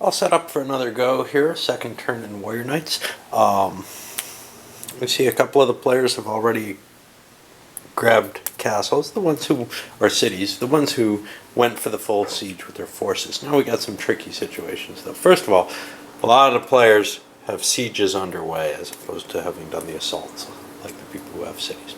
All set up for another go here, second turn in Warrior Knights. We see a couple of the players have already grabbed castles, the ones who are cities, the ones who went for the full siege with their forces. Now we got some tricky situations though. First of all, a lot of the players have sieges underway as opposed to having done the assaults, like the people who have cities.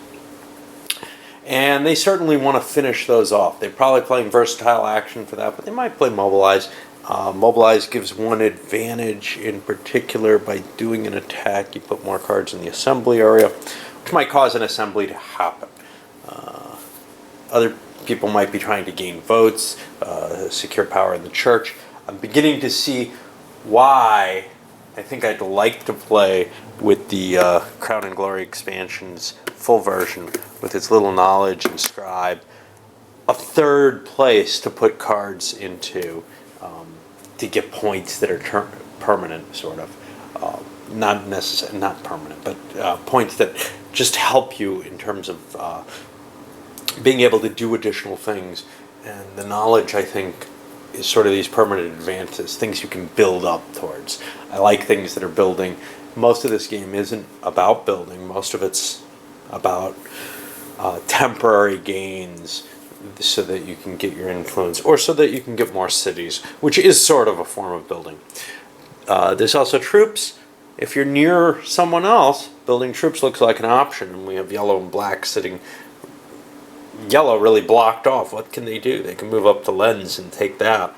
And they certainly want to finish those off. They're probably playing versatile action for that, but they might play mobilize. Mobilize gives one advantage in particular by doing an attack. You put more cards in the assembly area, which might cause an assembly to happen. Other people might be trying to gain votes, secure power in the church. I'm beginning to see why I think I'd like to play with the Crown and Glory expansions full version with its little knowledge and scribe. A third place to put cards into to get points that are permanent, sort of. Not necessarily, not permanent, but points that just help you in terms of being able to do additional things. And the knowledge, I think, is sort of these permanent advances, things you can build up towards. I like things that are building. Most of this game isn't about building. Most of it's about temporary gains so that you can get your influence, or so that you can get more cities, which is sort of a form of building. There's also troops. If you're near someone else, building troops looks like an option, and we have yellow and black sitting. Yellow really blocked off. What can they do? They can move up to Lens and take that,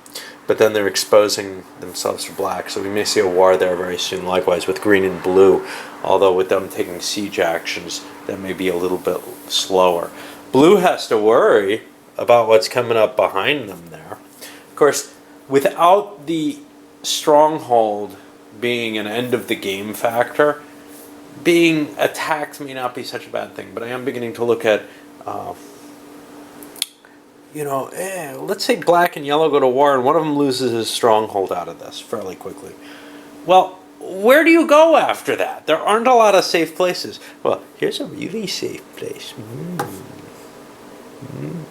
but then they're exposing themselves to black, so we may see a war there very soon. Likewise with green and blue, although with them taking siege actions, that may be a little bit slower. Blue has to worry about what's coming up behind them there. Of course, without the stronghold being an end of the game factor, being attacked may not be such a bad thing, but I am beginning to look at let's say black and yellow go to war and one of them loses his stronghold out of this fairly quickly. Well, where do you go after that? There aren't a lot of safe places. Well, here's a really safe place.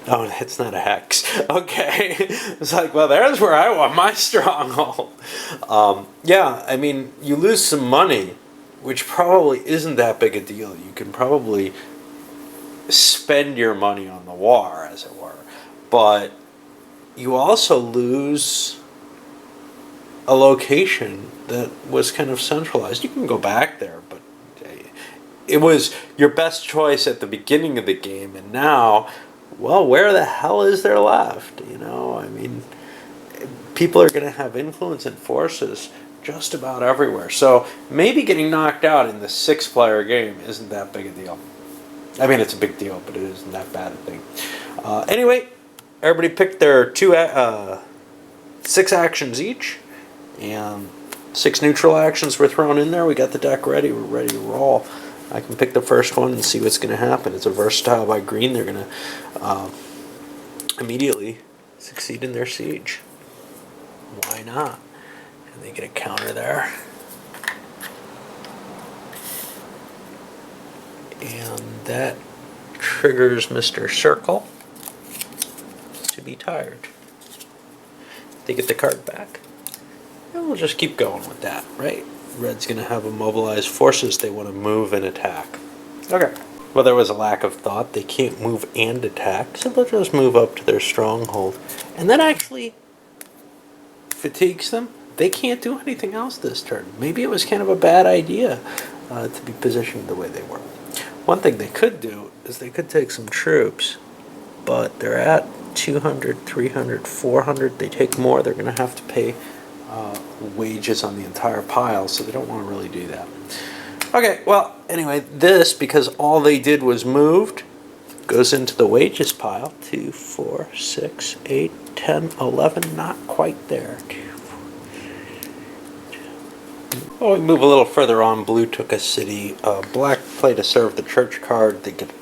Oh, that's not a hex. Okay. It's like, well, there's where I want my stronghold. Yeah, I mean, you lose some money, which probably isn't that big a deal. You can probably spend your money on the war, as it were. But you also lose a location that was kind of centralized. You can go back there, but it was your best choice at the beginning of the game, and now, well, where the hell is there left? I mean, people are going to have influence and forces just about everywhere. So maybe getting knocked out in the 6-player game isn't that big a deal. I mean, it's a big deal, but it isn't that bad a thing. Anyway, everybody picked their 6 actions each, and 6 neutral actions were thrown in there. We got the deck ready. We're ready to roll. I can pick the first one and see what's going to happen. It's a versatile by green. They're going to immediately succeed in their siege. Why not? And they get a counter there. And that triggers Mr. Circle to be tired. They get the card back. And we'll just keep going with that, right? Red's going to have immobilized forces. They want to move and attack. Okay. Well, there was a lack of thought. They can't move and attack, so they'll just move up to their stronghold. And that actually fatigues them. They can't do anything else this turn. Maybe it was kind of a bad idea to be positioned the way they were. One thing they could do is they could take some troops, but they're at 200, 300, 400. They take more, they're going to have to pay wages on the entire pile, so they don't want to really do that. Okay, well, anyway, this, because all they did was moved, goes into the wages pile. 2, 4, 6, 8, 10, 11, not quite there. Well, we move a little further on. Blue took a city. Black played a serve the church card. They get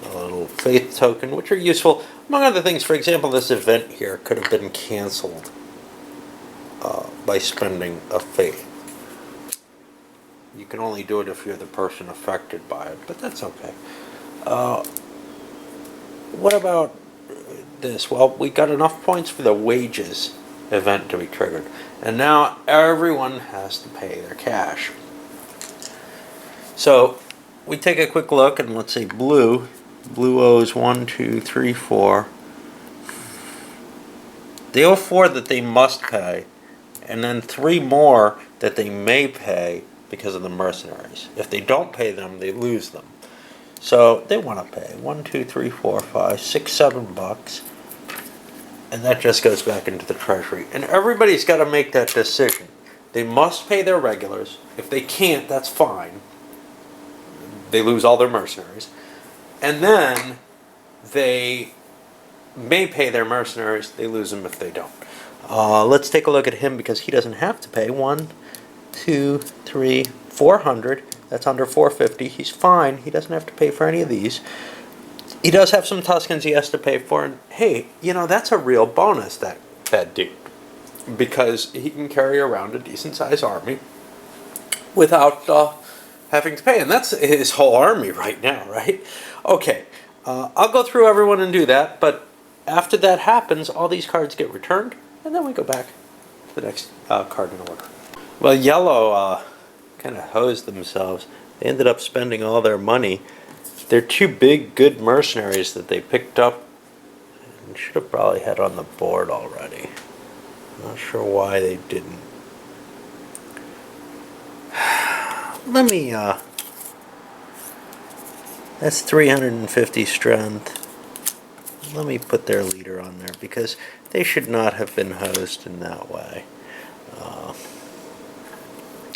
a little faith token, which are useful. Among other things, for example, this event here could have been canceled by spending a faith. You can only do it if you're the person affected by it, but that's okay. What about this? Well, we got enough points for the wages event to be triggered. And now everyone has to pay their cash. So we take a quick look, and let's say blue. Blue owes 1, 2, 3, 4. They owe 4 that they must pay, and then 3 more that they may pay because of the mercenaries. If they don't pay them, they lose them. So they want to pay 1, 2, 3, 4, 5, 6, $7, and that just goes back into the treasury. And everybody's got to make that decision. They must pay their regulars. If they can't, that's fine. They lose all their mercenaries. And then they may pay their mercenaries. They lose them if they don't. Let's take a look at him because he doesn't have to pay. 1, 2, 3, 400. That's under 450. He's fine. He doesn't have to pay for any of these. He does have some Tuscans he has to pay for. And hey, you know, that's a real bonus, that dude. Because he can carry around a decent-sized army without having to pay. And that's his whole army right now, right? Okay, I'll go through everyone and do that. But after that happens, all these cards get returned. And then we go back to the next card in order. Well, yellow kind of hosed themselves. They ended up spending all their money. They're 2 big, good mercenaries that they picked up and should have probably had on the board already. I'm not sure why they didn't. Let me, that's 350 strength. Let me put their leader on there because they should not have been hosed in that way.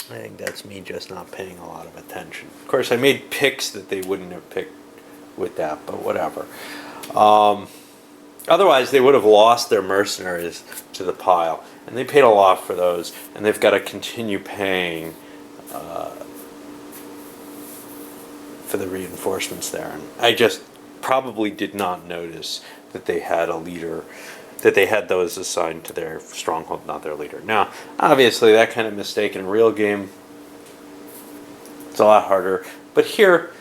I think that's me just not paying a lot of attention. Of course, I made picks that they wouldn't have picked with that, but whatever. Otherwise, they would have lost their mercenaries to the pile, and they paid a lot for those, and they've got to continue paying for the reinforcements there. And I just probably did not notice that they had a leader, that they had those assigned to their stronghold, not their leader. Now, obviously, that kind of mistake in a real game, it's a lot harder. But here,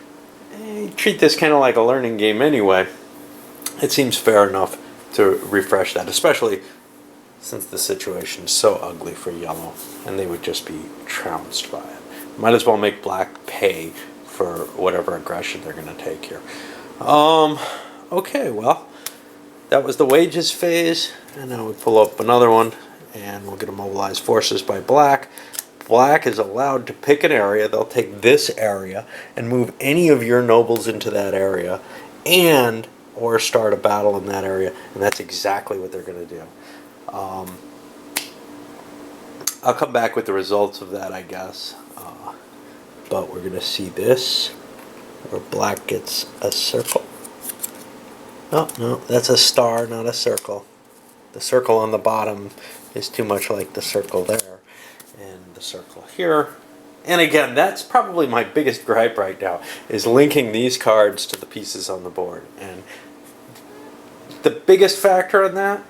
treat this kind of like a learning game anyway. It seems fair enough to refresh that, especially since the situation is so ugly for yellow, and they would just be trounced by it. Might as well make black pay for whatever aggression they're going to take here. Okay, well, that was the wages phase, and now we pull up another one, and we're going to mobilize forces by black. Black is allowed to pick an area. They'll take this area and move any of your nobles into that area, and or start a battle in that area, and that's exactly what they're going to do. I'll come back with the results of that, I guess. But we're going to see this, where black gets a circle. Oh, no, that's a star, not a circle. The circle on the bottom is too much like the circle there, and the circle here. And again, that's probably my biggest gripe right now, is linking these cards to the pieces on the board. And the biggest factor in that,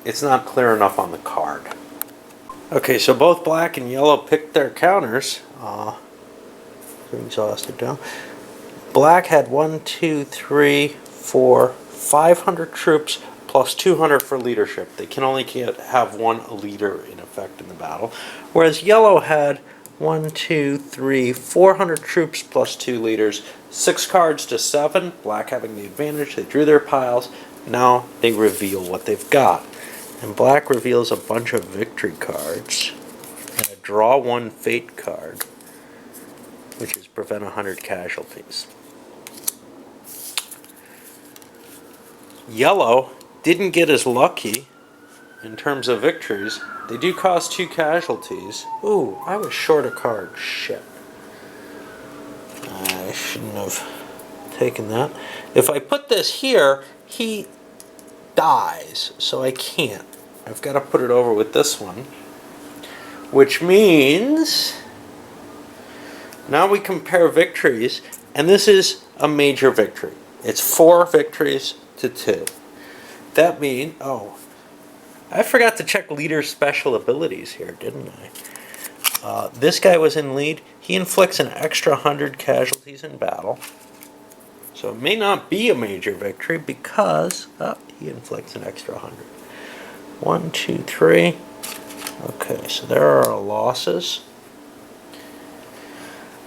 it's not clear enough on the card. Okay, so both black and yellow picked their counters. Exhausted now. Black had 1, 2, 3, 4, 500 troops plus 200 for leadership. They can only have one leader in effect in the battle. Whereas yellow had 1, 2, 3, 400 troops plus 2 leaders. 6 cards to 7. Black having the advantage. They drew their piles. Now they reveal what they've got. And black reveals a bunch of victory cards and a draw 1 fate card, which is prevent 100 casualties. Yellow didn't get as lucky in terms of victories. They do cost 2 casualties. Ooh, I was short a card. Shit. I shouldn't have taken that. If I put this here, he dies, so I can't. I've got to put it over with this one, which means now we compare victories, and this is a major victory. It's 4 victories to 2. That means, oh, I forgot to check leader's special abilities here, didn't I? This guy was in lead. He inflicts an extra 100 casualties in battle. So it may not be a major victory because he inflicts an extra 100. 1, 2, 3. Okay, so there are our losses.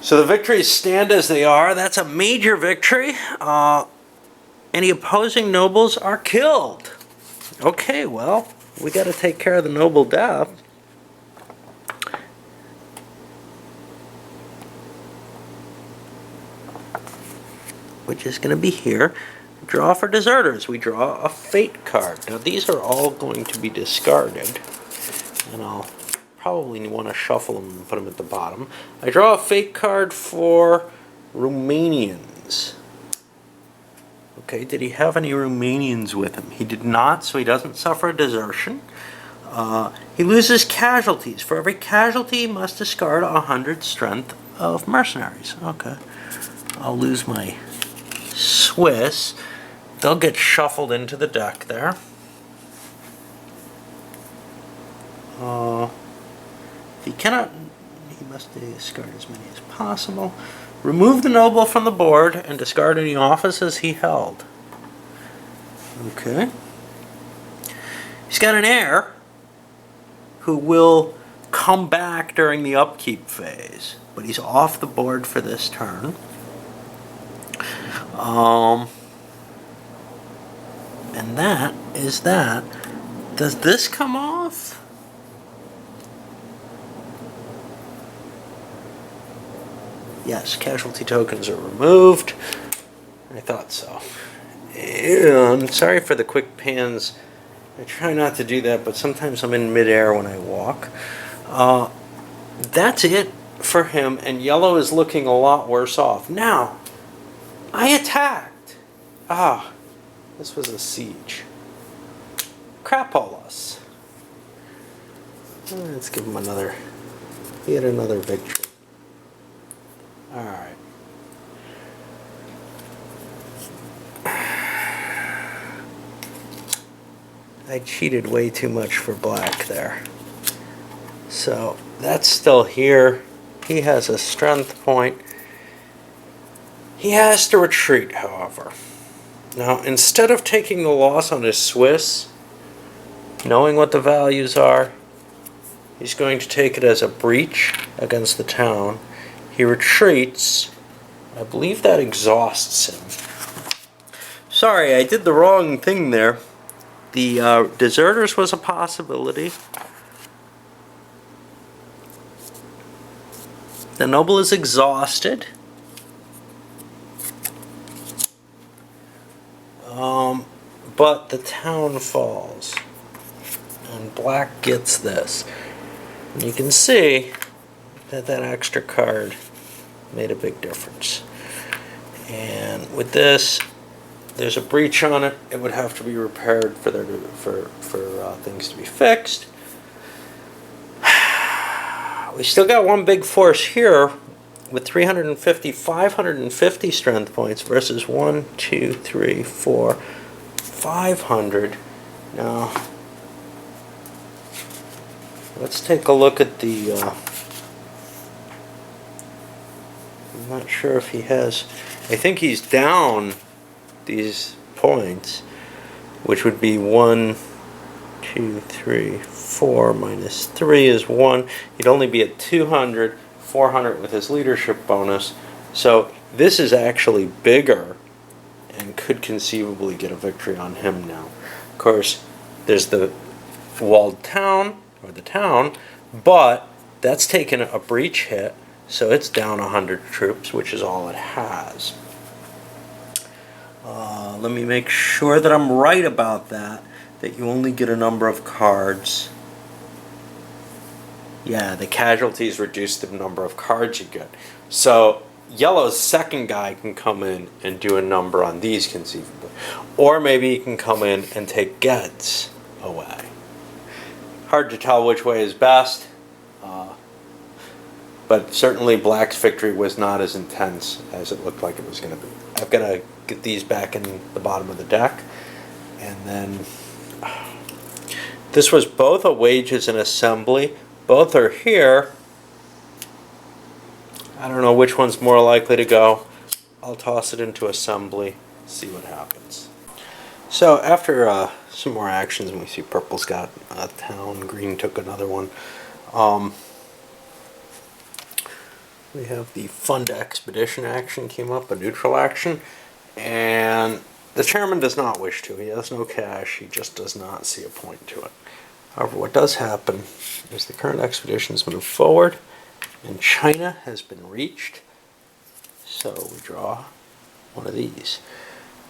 So the victories stand as they are. That's a major victory. Any opposing nobles are killed. Okay, well, we got to take care of the noble death. Which is going to be here. Draw for deserters. We draw a fate card. Now these are all going to be discarded. And I'll probably want to shuffle them and put them at the bottom. I draw a fate card for Romanians. Okay, did he have any Romanians with him? He did not, so he doesn't suffer a desertion. He loses casualties. For every casualty, he must discard 100 strength of mercenaries. Okay. I'll lose my Swiss. They'll get shuffled into the deck there. If he cannot, he must discard as many as possible. Remove the noble from the board and discard any offices he held. Okay. He's got an heir who will come back during the upkeep phase, but he's off the board for this turn. And that is that. Does this come off? Yes, casualty tokens are removed. I thought so. I'm sorry for the quick pans. I try not to do that, but sometimes I'm in midair when I walk. That's it for him, and yellow is looking a lot worse off. Now, I attacked. This was a siege. Crapolas. Let's give him another, yet another victory. Alright. I cheated way too much for black there. So that's still here. He has a strength point. He has to retreat, however. Now, instead of taking the loss on his Swiss, knowing what the values are, he's going to take it as a breach against the town. He retreats. I believe that exhausts him. Sorry, I did the wrong thing there. The deserters was a possibility. The noble is exhausted. But the town falls. And black gets this. And you can see that that extra card made a big difference. And with this, there's a breach on it. It would have to be repaired for things to be fixed. We still got one big force here with 350, 550 strength points versus 1, 2, 3, 4, 500. Now, let's take a look at the... I'm not sure if he has... I think he's down these points, which would be 1, 2, 3, 4 minus 3 is 1. He'd only be at 200, 400 with his leadership bonus. So this is actually bigger and could conceivably get a victory on him now. Of course, there's the walled town, or the town, but that's taken a breach hit, so it's down 100 troops, which is all it has. Let me make sure that I'm right about that you only get a number of cards. Yeah, the casualties reduce the number of cards you get. So yellow's second guy can come in and do a number on these conceivably. Or maybe he can come in and take Geds away. Hard to tell which way is best. But certainly black's victory was not as intense as it looked like it was going to be. I've got to get these back in the bottom of the deck. And then this was both a wages and assembly. Both are here. I don't know which one's more likely to go. I'll toss it into assembly, see what happens. So after some more actions, and we see purple's got a town, green took another one. We have the fund expedition action came up, a neutral action, and the chairman does not wish to. He has no cash. He just does not see a point to it. However, what does happen is the current expeditions move forward, and China has been reached. So we draw one of these.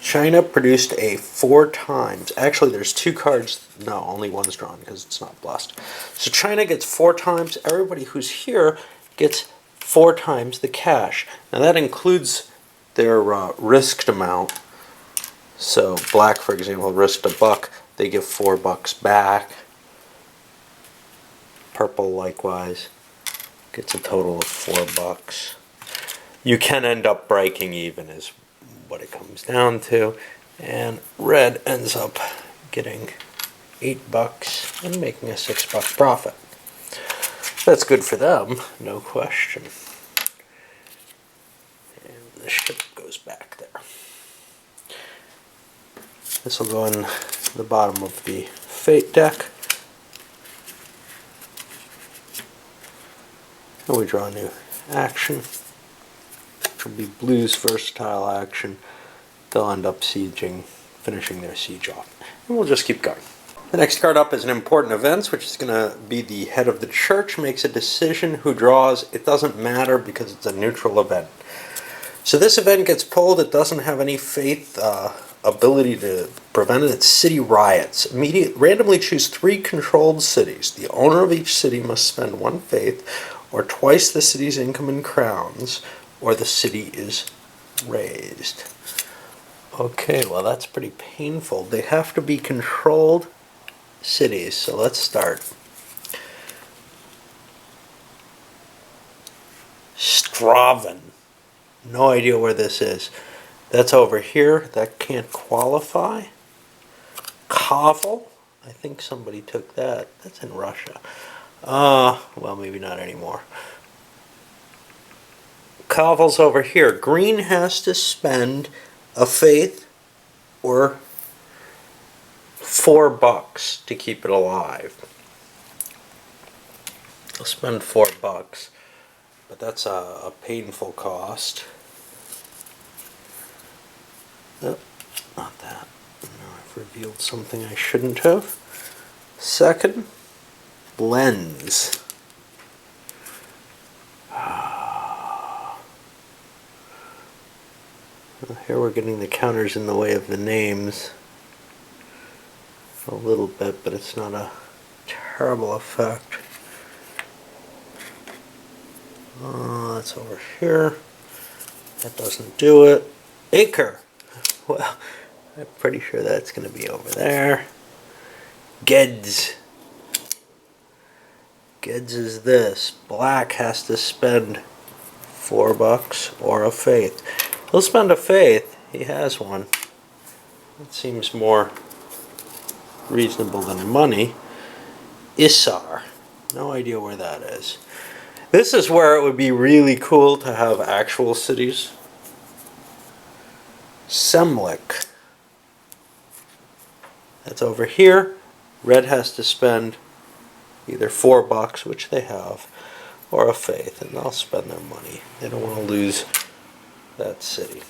China produced a 4 times. Actually, there's 2 cards. No, only one's drawn because it's not blessed. So China gets 4 times. Everybody who's here gets 4 times the cash. Now that includes their risked amount. So black, for example, risked $1. They give $4 back. Purple, likewise, gets a total of $4. You can end up breaking even, is what it comes down to, and red ends up getting $8 and making a $6 profit. That's good for them, no question. And the ship goes back there. This will go in the bottom of the fate deck. And we draw a new action. Will be blue's versatile action. They'll end up sieging, finishing their siege off. And we'll just keep going. The next card up is an important event, which is going to be the head of the church makes a decision. Who draws? It doesn't matter because it's a neutral event. So this event gets pulled. It doesn't have any faith ability to prevent it. It's city riots. Randomly choose 3 controlled cities. The owner of each city must spend 1 faith or twice the city's income in crowns, or the city is razed. Okay, well that's pretty painful. They have to be controlled cities, so let's start. Straven. No idea where this is. That's over here. That can't qualify. Kovel. I think somebody took that. That's in Russia. Well, maybe not anymore. Kovel's over here. Green has to spend a faith or $4 to keep it alive. I'll spend $4, but that's a painful cost. Oh, not that. No, I've revealed something I shouldn't have. Second, lens. Here we're getting the counters in the way of the names a little bit, but it's not a terrible effect. That's over here. That doesn't do it. Acre. Well, I'm pretty sure that's going to be over there. Geds. Geds is this. Black has to spend $4 or a faith. He'll spend a faith. He has one. It seems more reasonable than money. Issar. No idea where that is. This is where it would be really cool to have actual cities. Semlik. That's over here. Red has to spend either $4, which they have, or a faith, and they'll spend their money. They don't want to lose that city.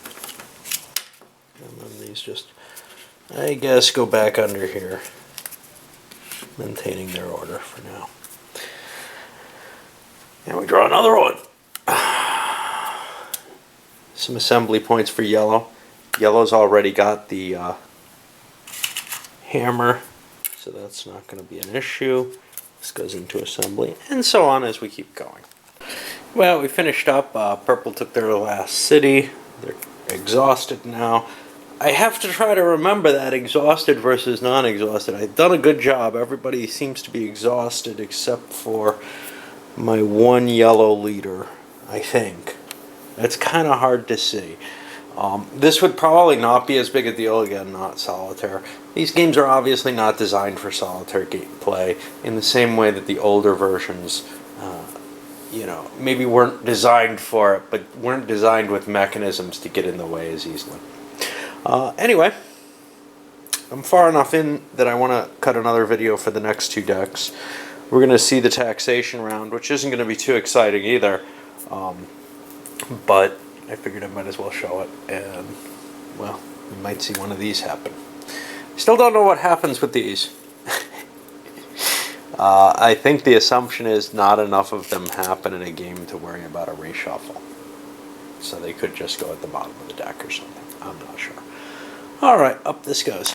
And then these just, I guess, go back under here, maintaining their order for now. And we draw another one. Some assembly points for yellow. Yellow's already got the hammer, so that's not going to be an issue. This goes into assembly, and so on as we keep going. Well, we finished up. Purple took their last city. They're exhausted now. I have to try to remember that exhausted versus non-exhausted. I've done a good job. Everybody seems to be exhausted except for my one yellow leader, I think. It's kind of hard to see. This would probably not be as big a deal, again, not solitaire. These games are obviously not designed for solitaire gameplay in the same way that the older versions, maybe weren't designed for it, but weren't designed with mechanisms to get in the way as easily. Anyway, I'm far enough in that I want to cut another video for the next two decks. We're going to see the taxation round, which isn't going to be too exciting either. But I figured I might as well show it, and, well, we might see one of these happen. Still don't know what happens with these. I think the assumption is not enough of them happen in a game to worry about a reshuffle. So they could just go at the bottom of the deck or something. I'm not sure. All right, up this goes.